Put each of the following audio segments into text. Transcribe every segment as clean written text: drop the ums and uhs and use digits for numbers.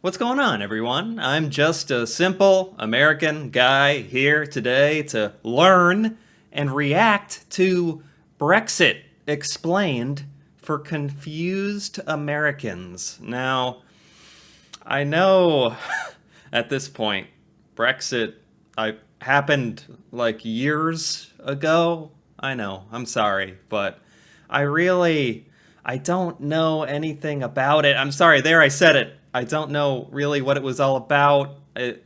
What's going on, everyone? I'm just a simple American guy here today to learn and react to Brexit explained for confused Americans. Now, I know at this point, Brexit happened like years ago. I know, I'm sorry, but I don't know anything about it. I'm sorry, there I said it. I don't know really what it was all about. But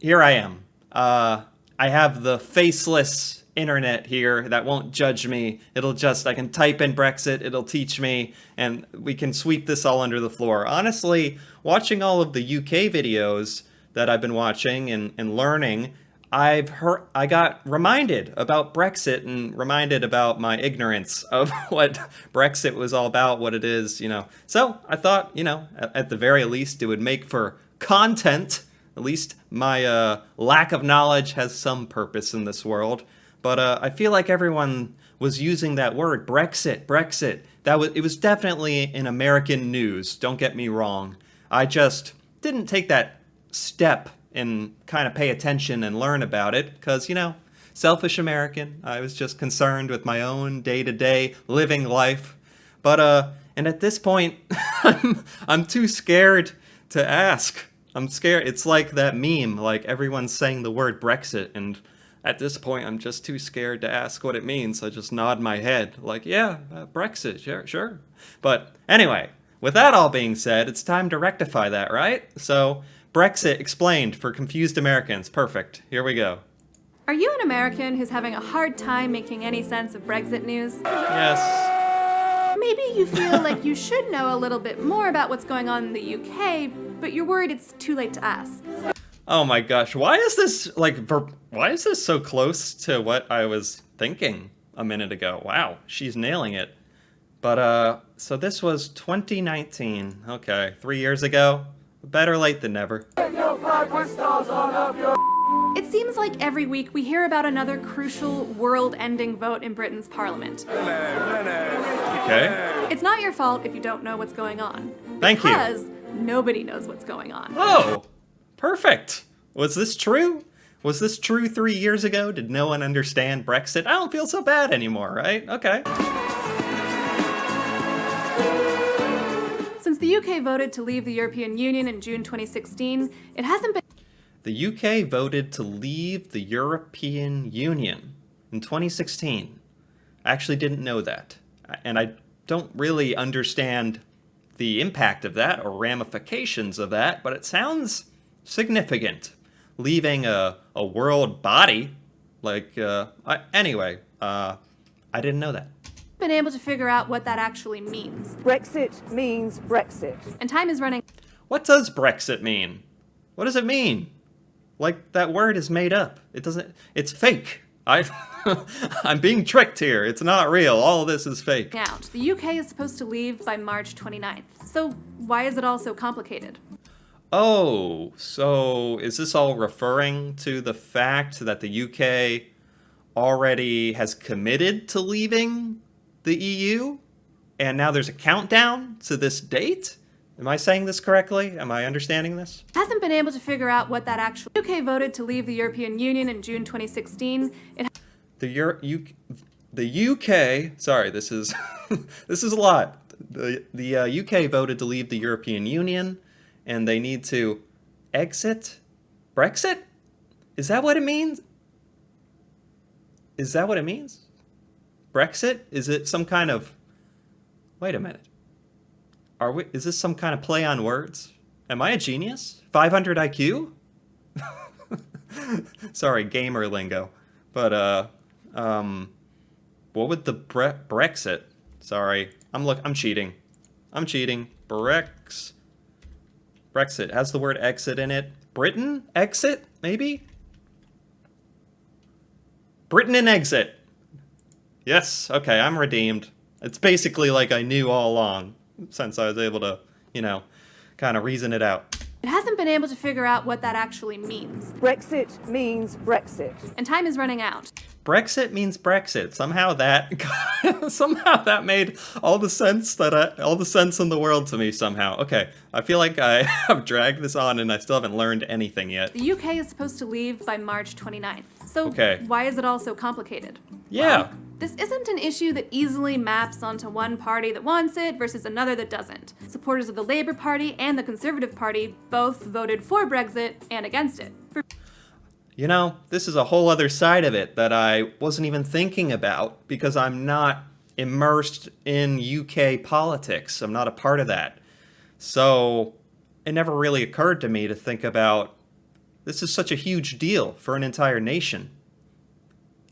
here I am. I have the faceless internet here that won't judge me. I can type in Brexit, it'll teach me, and we can sweep this all under the floor. Honestly, watching all of the UK videos that I've been watching and learning, I got reminded about Brexit and reminded about my ignorance of what Brexit was all about, what it is, So I thought, at the very least, it would make for content. At least my lack of knowledge has some purpose in this world. But I feel like everyone was using that word, Brexit. It was definitely in American news, don't get me wrong. I just didn't take that step and kind of pay attention and learn about it because, selfish American. I was just concerned with my own day-to-day living life. But, and at this point, I'm too scared to ask. I'm scared. It's like that meme, like everyone's saying the word Brexit, and at this point, I'm just too scared to ask what it means. I just nod my head, like, yeah, Brexit, sure. But anyway, with that all being said, it's time to rectify that, right? So, Brexit explained for confused Americans. Perfect. Here we go. Are you an American who's having a hard time making any sense of Brexit news? Yes. Maybe you feel like you should know a little bit more about what's going on in the UK, but you're worried it's too late to ask. Oh my gosh, why is this so close to what I was thinking a minute ago? Wow, she's nailing it. But, so this was 2019. Okay, 3 years ago. Better late than never. It seems like every week we hear about another crucial world-ending vote in Britain's parliament. Okay. It's not your fault if you don't know what's going on. Thank you. Because nobody knows what's going on. Oh, perfect. Was this true? Was this true 3 years ago? Did no one understand Brexit? I don't feel so bad anymore, right? Okay. Since the UK voted to leave the European Union in June 2016, it hasn't been... The UK voted to leave the European Union in 2016. I actually didn't know that. And I don't really understand the impact of that or ramifications of that, but it sounds significant. Leaving a world body, anyway, I didn't know that. Been able to figure out what that actually means. Brexit means Brexit. And time is running. What does Brexit mean? What does it mean? Like, that word is made up. It's fake. I'm being tricked here. It's not real. All of this is fake. Out. The UK is supposed to leave by March 29th. So why is it all so complicated? Oh, so is this all referring to the fact that the UK already has committed to leaving the EU? And now there's a countdown to this date? Am I saying this correctly? Am I understanding this? Hasn't been able to figure out what that actually... UK voted to leave the European Union in June 2016. The UK... Sorry, this is... this is a lot. The UK voted to leave the European Union, and they need to exit Brexit? Is that what it means? Is that what it means? Brexit? Is it some kind of... Wait a minute. Is this some kind of play on words? Am I a genius? 500 IQ? Sorry, gamer lingo. But, what would the Brexit? Sorry, I'm cheating. Brexit has the word exit in it. Britain? Exit? Maybe? Britain and exit. Yes, okay, I'm redeemed. It's basically like I knew all along, since I was able to, kind of reason it out. It hasn't been able to figure out what that actually means, Brexit means Brexit. and time is running out. Brexit means Brexit. Somehow that made all the sense all the sense in the world to me somehow. Okay, I feel like I have dragged this on and I still haven't learned anything yet. The UK is supposed to leave by March 29th. So Okay. why is it all so complicated? Yeah. Well, this isn't an issue that easily maps onto one party that wants it versus another that doesn't. Supporters of the Labour Party and the Conservative Party both voted for Brexit and against it. You know, this is a whole other side of it that I wasn't even thinking about because I'm not immersed in UK politics. I'm not a part of that. So it never really occurred to me to think about this is such a huge deal for an entire nation.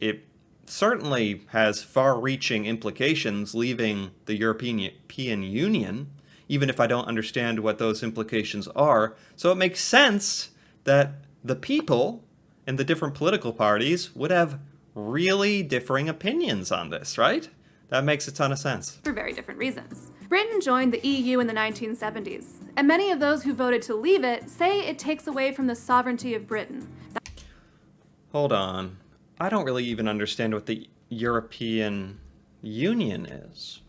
It certainly has far-reaching implications leaving the European Union, even if I don't understand what those implications are. So it makes sense that the people and the different political parties would have really differing opinions on this, right? That makes a ton of sense. For very different reasons. Britain joined the EU in the 1970s, and many of those who voted to leave it say it takes away from the sovereignty of Britain. Hold on. I don't really even understand what the European Union is.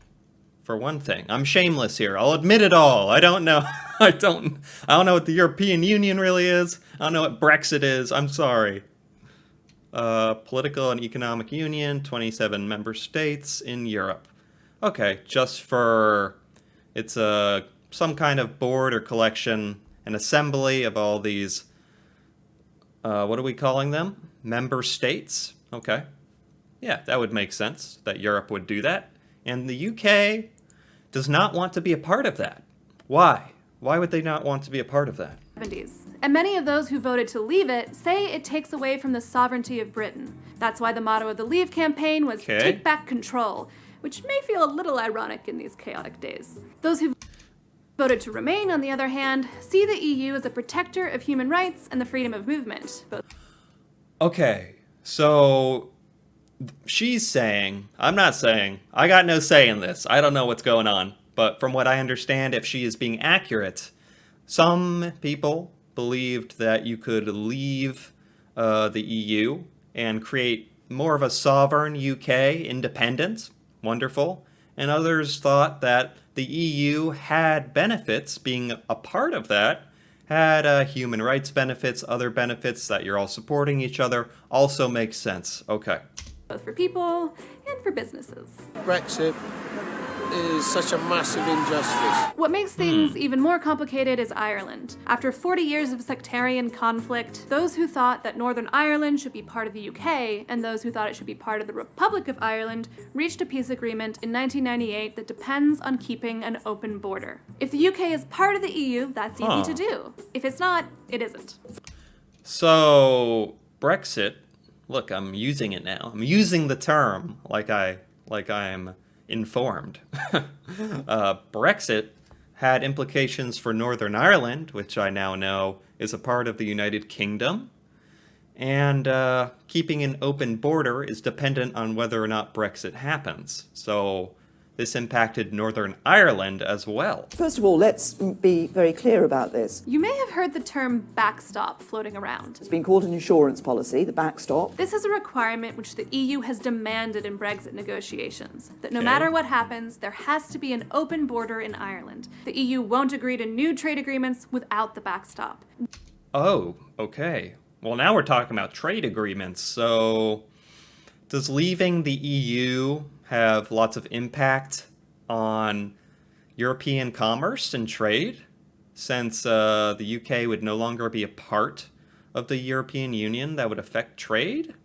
For one thing, I'm shameless here. I'll admit it all. I don't know. I don't know what the European Union really is. I don't know what Brexit is. I'm sorry. Political and economic union, 27 member states in Europe. Okay, it's some kind of board or collection, an assembly of all these, what are we calling them? Member states? Okay. Yeah, that would make sense that Europe would do that. And the UK does not want to be a part of that. Why? Why would they not want to be a part of that? 70s. And many of those who voted to leave it say it takes away from the sovereignty of Britain. That's why the motto of the Leave campaign was Okay. Take Back Control, which may feel a little ironic in these chaotic days. Those who voted to remain, on the other hand, see the EU as a protector of human rights and the freedom of movement. Okay, so she's saying, I'm not saying, I got no say in this. I don't know what's going on. But from what I understand, if she is being accurate, some people believed that you could leave the EU and create more of a sovereign UK, independent, wonderful. And others thought that the EU had benefits, being a part of that, had human rights benefits, other benefits that you're all supporting each other, also makes sense. Okay. Both for people and for businesses. Brexit is such a massive injustice. What makes things even more complicated is Ireland. After 40 years of sectarian conflict, those who thought that Northern Ireland should be part of the UK and those who thought it should be part of the Republic of Ireland reached a peace agreement in 1998 that depends on keeping an open border. If the UK is part of the EU, that's easy to do. If it's not, it isn't. So, Brexit, look, I'm using it now. I'm using the term like I'm informed. Brexit had implications for Northern Ireland, which I now know is a part of the United Kingdom. And keeping an open border is dependent on whether or not Brexit happens. So this impacted Northern Ireland as well. First of all, let's be very clear about this. You may have heard the term backstop floating around. It's been called an insurance policy, the backstop. This is a requirement which the EU has demanded in Brexit negotiations, that no Okay. matter what happens, there has to be an open border in Ireland. The EU won't agree to new trade agreements without the backstop. Oh, okay. Well, now we're talking about trade agreements. So does leaving the EU have lots of impact on European commerce and trade, since the UK would no longer be a part of the European Union? That would affect trade,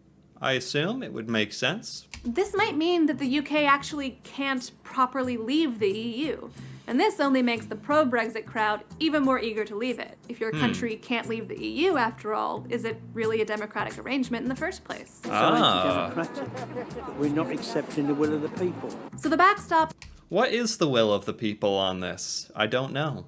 I assume. It would make sense. This might mean that the UK actually can't properly leave the EU. And this only makes the pro-Brexit crowd even more eager to leave it. If your country can't leave the EU, after all, is it really a democratic arrangement in the first place? Democratic. We're not accepting the will of the people. So the backstop What is the will of the people on this? I don't know.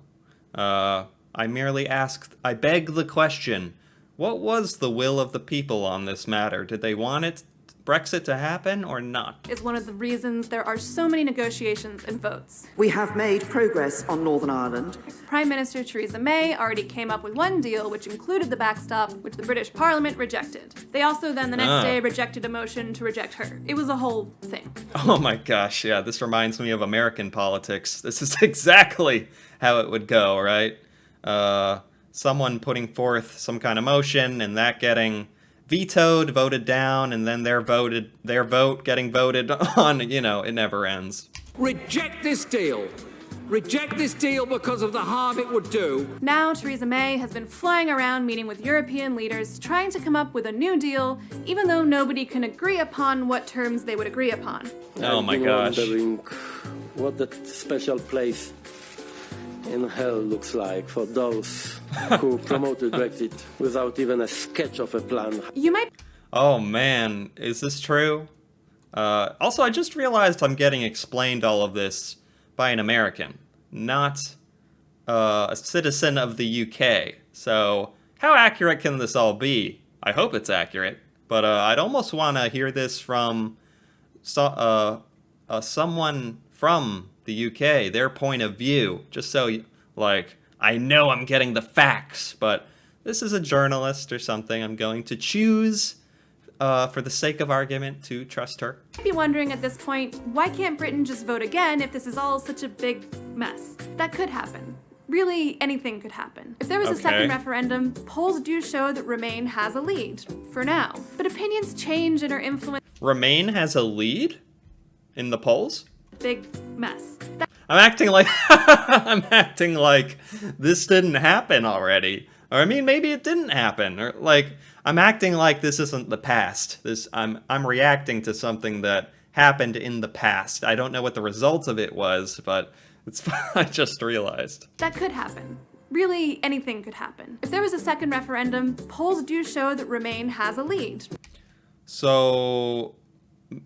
I merely I beg the question, what was the will of the people on this matter? Did they want Brexit to happen or not? Is one of the reasons there are so many negotiations and votes. We have made progress on Northern Ireland. Prime Minister Theresa May already came up with one deal which included the backstop, which the British Parliament rejected. They also then the next day rejected a motion to reject her. It was a whole thing. Oh my gosh, yeah, this reminds me of American politics. This is exactly how it would go, right? Someone putting forth some kind of motion and that getting vetoed, voted down, and then their vote getting voted on, you know, it never ends. Reject this deal. Reject this deal because of the harm it would do. Now, Theresa May has been flying around meeting with European leaders, trying to come up with a new deal, even though nobody can agree upon what terms they would agree upon. Oh my gosh. I've been wondering what that special place in hell looks like for those who promoted Brexit without even a sketch of a plan. You might Oh man, is this true? Also, I just realized I'm getting explained all of this by an American, not a citizen of the UK. So how accurate can this all be? I hope it's accurate, but I'd almost want to hear this from someone from the UK, their point of view, just so, like, I know I'm getting the facts, but this is a journalist or something. I'm going to choose, for the sake of argument, to trust her. be wondering at this point, why can't Britain just vote again if this is all such a big mess? That could happen. Really, anything could happen. If there was a second referendum, polls do show that Remain has a lead, for now. But opinions change and are influenced Remain has a lead in the polls? big mess. I'm acting like I'm acting like this didn't happen already. Or I mean, maybe it didn't happen. Or like I'm acting like this isn't the past. I'm reacting to something that happened in the past. I don't know what the result of it was, but it's I just realized. That could happen. Really, anything could happen. If there was a second referendum, polls do show that Remain has a lead. So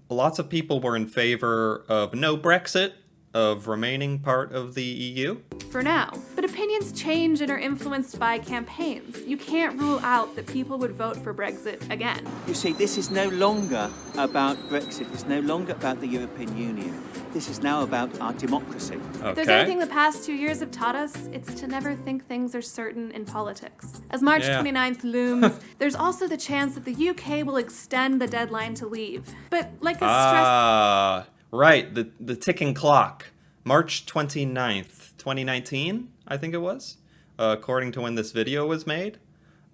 lots of people were in favor of no Brexit, of remaining part of the EU. For now. But opinions change and are influenced by campaigns. You can't rule out that people would vote for Brexit again. You see, this is no longer about Brexit. It's no longer about the European Union. This is now about our democracy. If there's anything the past 2 years have taught us, it's to never think things are certain in politics. As March 29th looms, there's also the chance that the UK will extend the deadline to leave. But like a Right, the ticking clock. March 29th, 2019, I think it was, according to when this video was made.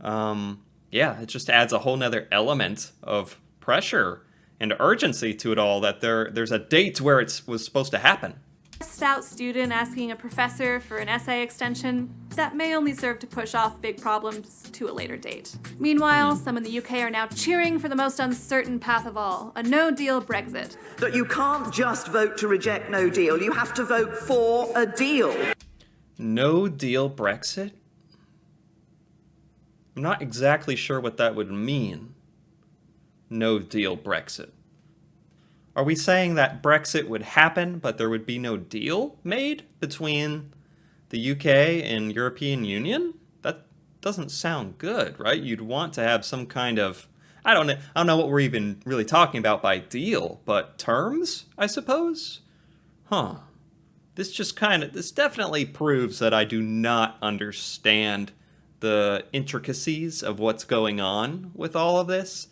Yeah, it just adds a whole nother element of pressure and urgency to it all, that there's a date where it was supposed to happen. stressed out student asking a professor for an essay extension, that may only serve to push off big problems to a later date. Meanwhile, some in the UK are now cheering for the most uncertain path of all, a no-deal Brexit. That you can't just vote to reject no deal, you have to vote for a deal. No deal Brexit? I'm not exactly sure what that would mean. No deal Brexit. Are we saying that Brexit would happen, but there would be no deal made between the UK and European Union? That doesn't sound good, right? You'd want to have some kind of, I don't know what we're even really talking about by deal, but terms, I suppose? Huh. This definitely proves that I do not understand the intricacies of what's going on with all of this.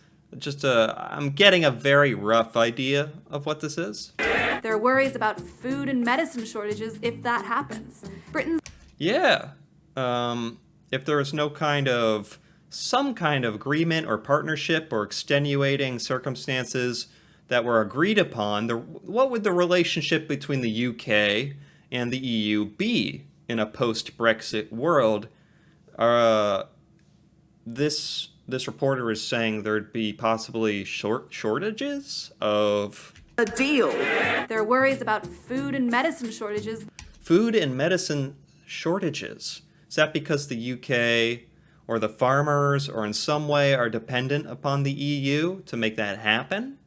I'm getting a very rough idea of what this is. There are worries about food and medicine shortages if that happens. Britain's Yeah. If there is some kind of agreement or partnership or extenuating circumstances that were agreed upon, what would the relationship between the UK and the EU be in a post-Brexit world? This reporter is saying there'd be possibly shortages of A deal. There are worries about food and medicine shortages. food and medicine shortages. Is that because the UK or the farmers or in some way are dependent upon the EU to make that happen?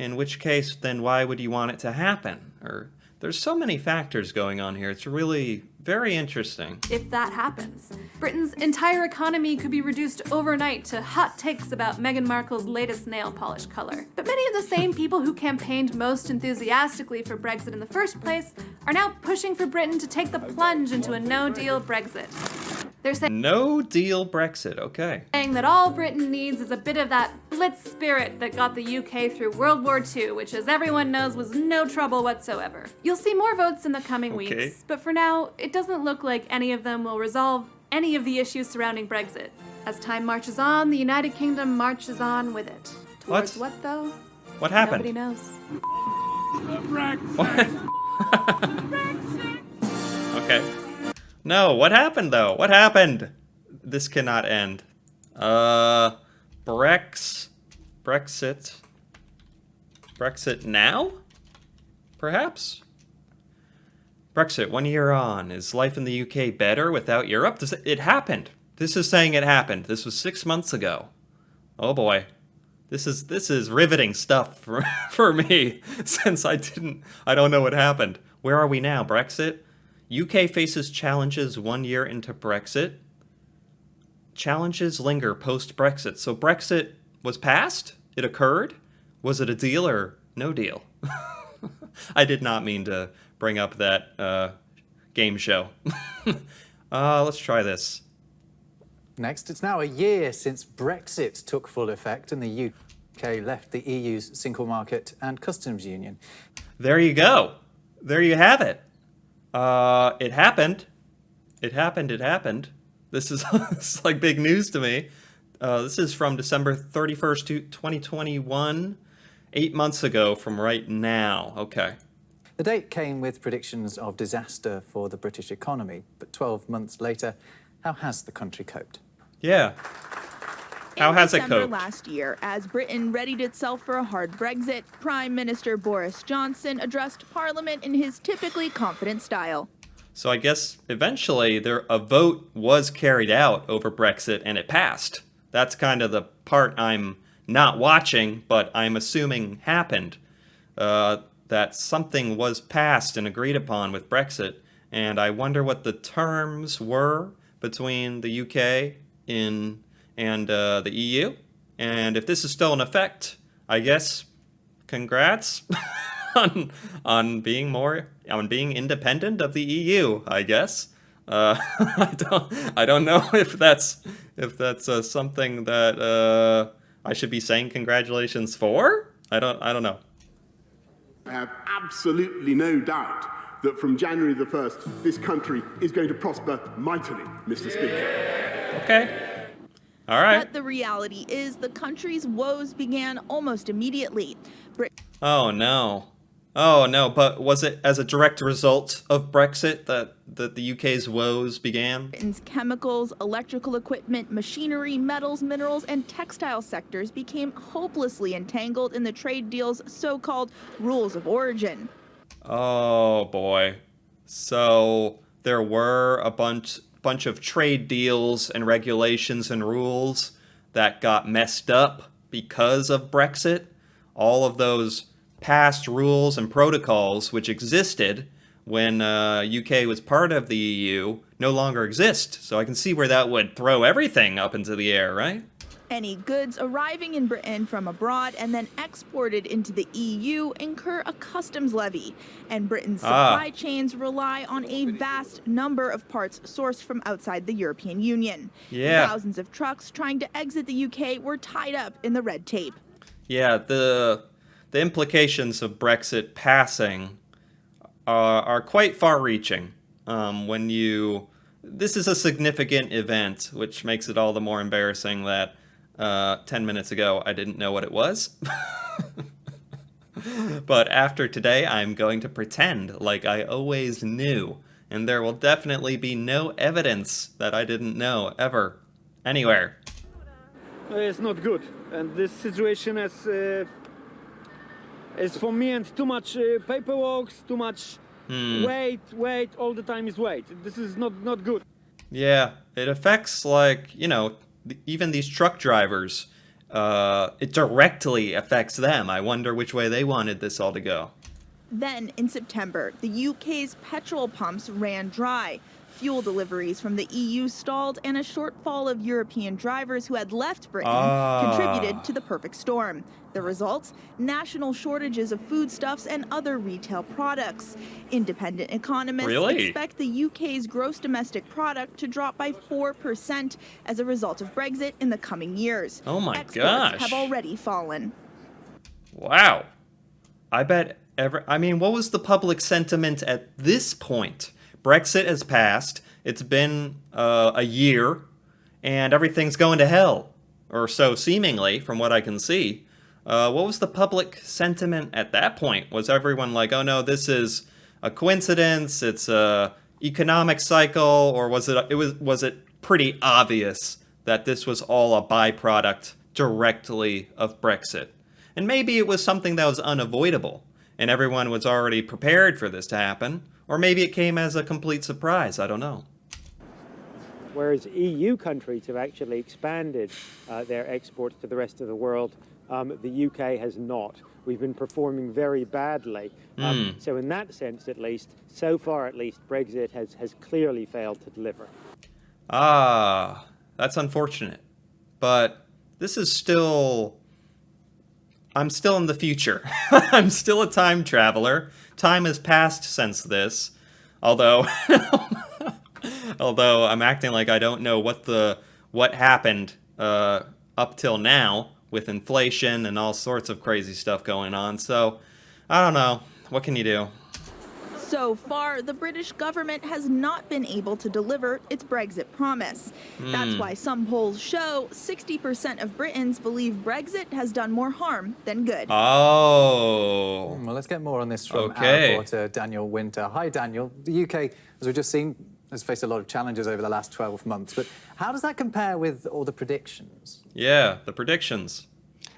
In which case, then why would you want it to happen? Or there's so many factors going on here. It's really Very interesting. if that happens. Britain's entire economy could be reduced overnight to hot takes about Meghan Markle's latest nail polish color. But many of the same people who campaigned most enthusiastically for Brexit in the first place are now pushing for Britain to take the plunge into a no-deal Brexit. They're saying No deal Brexit, okay. that all Britain needs is a bit of that blitz spirit that got the UK through World War II, which, as everyone knows, was no trouble whatsoever. You'll see more votes in the coming Okay. weeks, but for now, it doesn't look like any of them will resolve any of the issues surrounding Brexit. As time marches on, the United Kingdom marches on with it. Towards what though? What happened? Nobody knows. Okay. No, what happened though? What happened? This cannot end. Brexit. Brexit now? Perhaps? Brexit, 1 year on. Is life in the UK better without Europe? It happened. This is saying it happened. This was 6 months ago. Oh boy. This is riveting stuff for me, since I don't know what happened. Where are we now? Brexit? UK faces challenges 1 year into Brexit. Challenges linger post-Brexit. So Brexit was passed? It occurred? Was it a deal or no deal? I did not mean to bring up that game show. Let's try this. Next, it's now a year since Brexit took full effect and the UK left the EU's single market and customs union. There you go. There you have it. It happened. It happened. This is this is like big news to me. This is from December 31st, 2021, 8 months ago from right now. Okay. The date came with predictions of disaster for the British economy, but 12 months later, how has the country coped? Yeah. How has it December coped? last year, as Britain readied itself for a hard Brexit, Prime Minister Boris Johnson addressed Parliament in his typically confident style. So I guess eventually a vote was carried out over Brexit and it passed. That's kind of the part I'm not watching, but I'm assuming happened. That something was passed and agreed upon with Brexit, and I wonder what the terms were between the UK and the EU. And if this is still in effect, I guess congrats on being independent of the EU. I guess. I don't know if that's something that I should be saying congratulations for. I don't know. I have absolutely no doubt that from January the 1st, this country is going to prosper mightily, Mr. Speaker. Okay. All right. But the reality is the country's woes began almost immediately. Oh no. But was it as a direct result of Brexit that the UK's woes began? Britain's chemicals, electrical equipment, machinery, metals, minerals, and textile sectors became hopelessly entangled in the trade deal's so-called rules of origin. Oh boy. So there were a bunch of trade deals and regulations and rules that got messed up because of Brexit. All of those past rules and protocols which existed when UK was part of the EU no longer exist. So I can see where that would throw everything up into the air, right? Any goods arriving in Britain from abroad and then exported into the EU incur a customs levy, and Britain's supply chains rely on a vast number of parts sourced from outside the European Union. Yeah. Thousands of trucks trying to exit the UK were tied up in the red tape. Yeah, the implications of Brexit passing are quite far-reaching. This is a significant event, which makes it all the more embarrassing that 10 minutes ago I didn't know what it was. But after today, I'm going to pretend like I always knew, and there will definitely be no evidence that I didn't know ever, anywhere. It's not good, and this situation is for me and too much paperwork, too much wait, all the time is wait. This is not good. Yeah, it affects, even these truck drivers. It directly affects them. I wonder which way they wanted this all to go. Then, in September, the UK's petrol pumps ran dry. Fuel deliveries from the EU stalled, and a shortfall of European drivers who had left Britain contributed to the perfect storm. The result? National shortages of foodstuffs and other retail products. Independent economists expect the UK's gross domestic product to drop by 4% as a result of Brexit in the coming years. Oh my Exports have already fallen. Wow. I bet I mean, what was the public sentiment at this point? Brexit has passed. It's been a year, and everything's going to hell, or so seemingly, from what I can see. What was the public sentiment at that point? Was everyone like, "Oh no, this is a coincidence. It's a economic cycle," or was it pretty obvious that this was all a byproduct directly of Brexit? And maybe it was something that was unavoidable, and everyone was already prepared for this to happen. Or maybe it came as a complete surprise. I don't know. Whereas EU countries have actually expanded their exports to the rest of the world, the UK has not. We've been performing very badly. So in that sense, at least, so far at least, Brexit has clearly failed to deliver. Ah, that's unfortunate. But this is still... I'm still in the future. I'm still a time traveler. Time has passed since this. Although I'm acting like I don't know what happened up till now with inflation and all sorts of crazy stuff going on. So, I don't know. What can you do? So far, the British government has not been able to deliver its Brexit promise. That's why some polls show 60% of Britons believe Brexit has done more harm than good. Oh. Well, let's get more on this from our reporter, Daniel Winter. Hi, Daniel. The UK, as we've just seen, has faced a lot of challenges over the last 12 months. But how does that compare with all the predictions? Yeah, the predictions.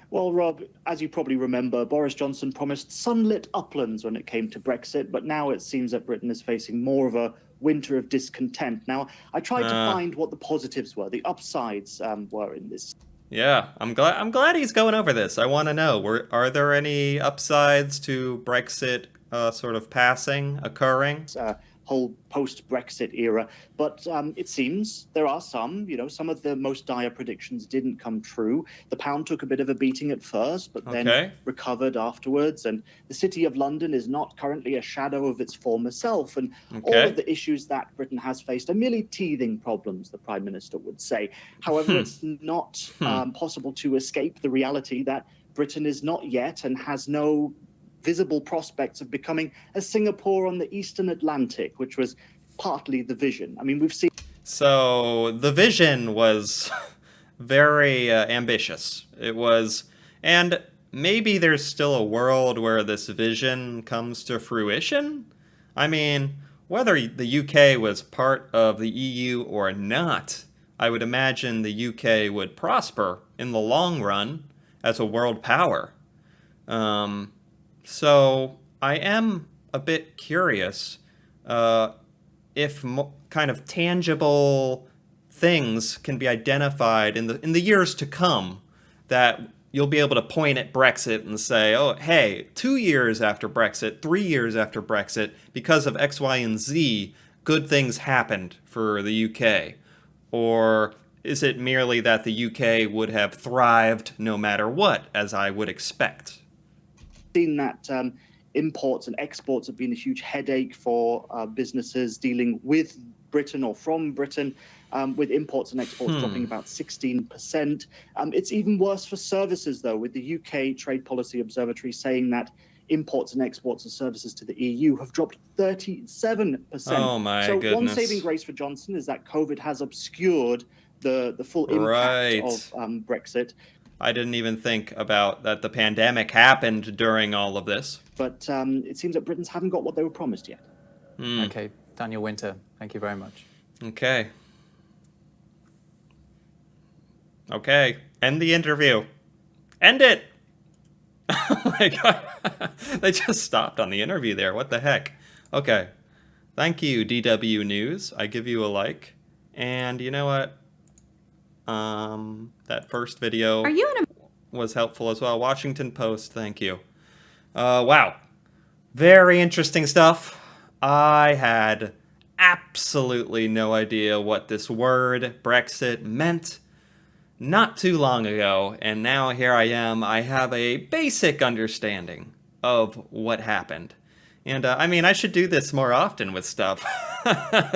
Well, Rob, as you probably remember, Boris Johnson promised sunlit uplands when it came to Brexit, but now it seems that Britain is facing more of a winter of discontent. Now, I tried to find what the positives were, the upsides were in this. Yeah, I'm glad he's going over this. I want to know, are there any upsides to Brexit sort of occurring? Whole post-Brexit era, but it seems there are some, some of the most dire predictions didn't come true. The pound took a bit of a beating at first, but then recovered afterwards, and the City of London is not currently a shadow of its former self, and all of the issues that Britain has faced are merely teething problems, the Prime Minister would say. However, it's not possible to escape the reality that Britain is not yet and has no visible prospects of becoming a Singapore on the Eastern Atlantic, which was partly the vision. I mean, we've seen... So the vision was very ambitious. It was... And maybe there's still a world where this vision comes to fruition? I mean, whether the UK was part of the EU or not, I would imagine the UK would prosper in the long run as a world power. So I am a bit curious if kind of tangible things can be identified in the years to come that you'll be able to point at Brexit and say, oh, hey, 2 years after Brexit, 3 years after Brexit, because of X, Y, and Z, good things happened for the UK. Or is it merely that the UK would have thrived no matter what, as I would expect? Seen that imports and exports have been a huge headache for businesses dealing with Britain or from Britain, with imports and exports dropping about 16%. It's even worse for services, though, with the UK Trade Policy Observatory saying that imports and exports of services to the EU have dropped 37%. Oh, my goodness. One saving grace for Johnson is that COVID has obscured the full impact of Brexit. I didn't even think about that the pandemic happened during all of this. But it seems that Britons haven't got what they were promised yet. Okay, Daniel Winter, thank you very much. Okay. Okay, end the interview. End it! Oh my god. They just stopped on the interview there. What the heck? Okay. Thank you, DW News. I give you a like. And you know what? That first video was helpful as well. Washington Post, thank you. Wow. Very interesting stuff. I had absolutely no idea what this word, Brexit, meant not too long ago, and now here I am. I have a basic understanding of what happened. And I mean, I should do this more often with stuff.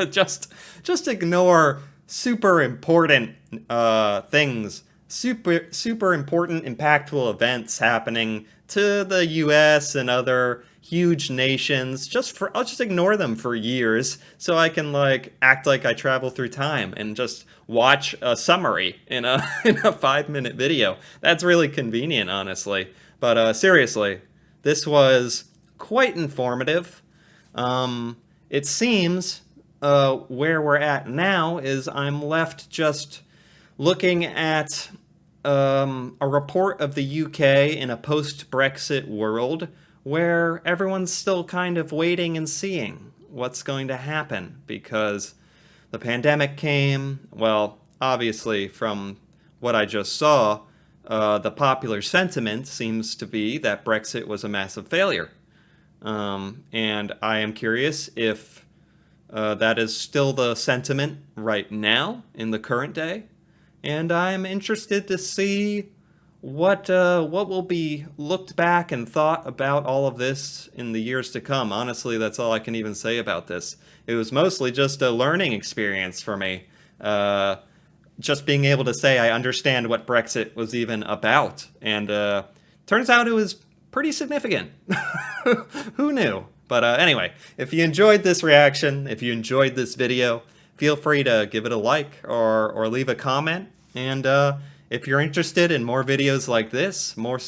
just ignore super important things, super important, impactful events happening to the U.S. and other huge nations. I'll just ignore them for years, so I can like act like I travel through time and just watch a summary in a 5-minute video. That's really convenient, honestly. But seriously, this was quite informative. It seems where we're at now is I'm left just looking at a report of the UK in a post-Brexit world where everyone's still kind of waiting and seeing what's going to happen, because the pandemic came. Well, obviously from what I just saw, the popular sentiment seems to be that Brexit was a massive failure. And I am curious if that is still the sentiment right now in the current day. And I'm interested to see what will be looked back and thought about all of this in the years to come. Honestly, that's all I can even say about this. It was mostly just a learning experience for me. Just being able to say I understand what Brexit was even about. And turns out it was pretty significant. Who knew? But anyway, if you enjoyed this reaction, if you enjoyed this video, feel free to give it a like or leave a comment. And if you're interested in more videos like this, more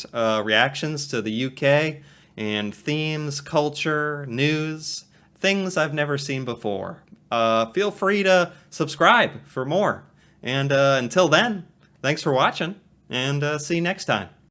reactions to the UK and themes, culture, news, things I've never seen before, feel free to subscribe for more. And until then, thanks for watching, and see you next time.